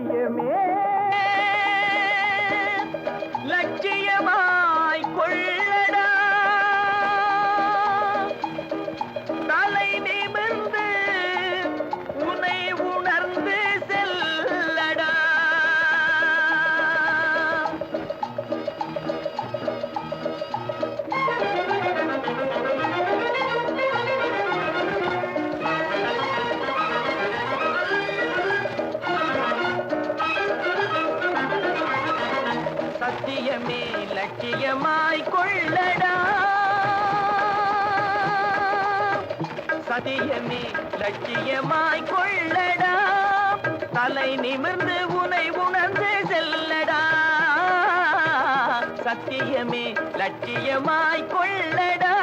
சத்தியமே லட்சியமாய் கொள்ளடா தலை நிமிர்ந்து உனை உணர்ந்து செல்லடா சத்தியமே லட்சியமாய் கொள்ளடா சத்தியமே லட்சியமாய் கொள்ளடா தலை நிமிர்ந்து உனை உணர்ந்து செல்லடா சத்தியமே லட்சியமாய் கொள்ளடா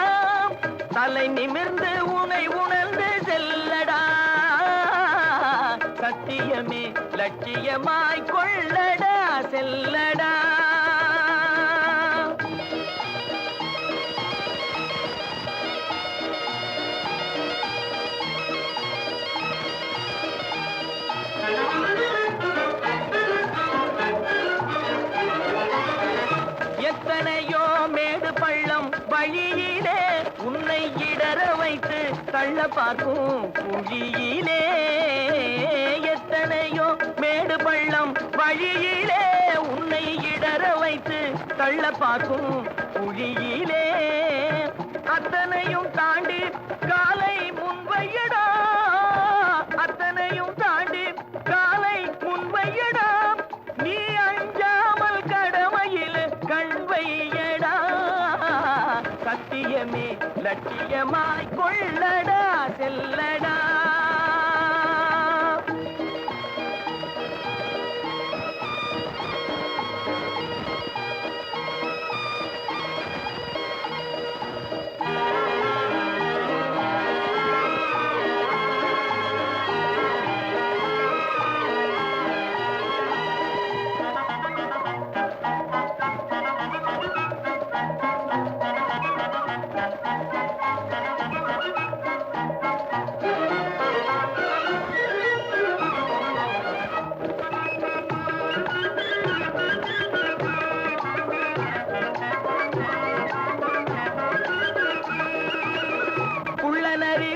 தலை நிமிர்ந்து உனை உணர்ந்து செல்லடா சத்தியமே லட்சியமாய் கொள்ளடா செல்லடா எத்தனையோ மேடு பள்ளம் வழியிலே உன்னை இடற வைத்து தள்ள பார்க்கும் குழியிலே எத்தனையோ மேடு பள்ளம் வழியிலே உன்னை இடற வைத்து தள்ள பார்க்கும் குழியிலே அத்தனையும் தாண்டி காலை முன்வையடா அத்தனையும் தாண்டி காலை முன்வையடா நீ அஞ்சாமல் கடமையில் கண் வையடா சத்தியமே லட்சியமாய் கொள்ளடா செல்லடா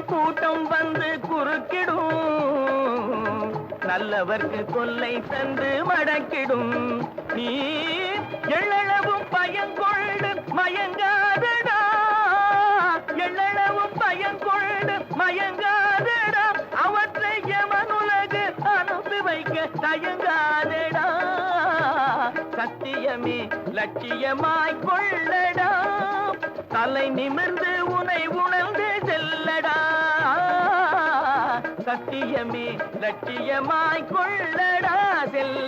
கூட்டம் வந்து குறுக்கிடும் நல்லவர்க்கு கொல்லை தந்து மடக்கிடும் நீ எள்ளளவும் பயங்கொண்டு மயங்காதடா எள்ளளவும் பயங்கொண்டு மயங்காதடா அவற்றை எமனுலகு அனுப்பி வைக்க தயங்காதடா சத்தியமே லட்சியமாய் கொள்ளடா தலை நிமிர்ந்து உனை உணர்ந்து செல்லடா சத்தியமே லட்சியமாய் கொள்ளடா செல்ல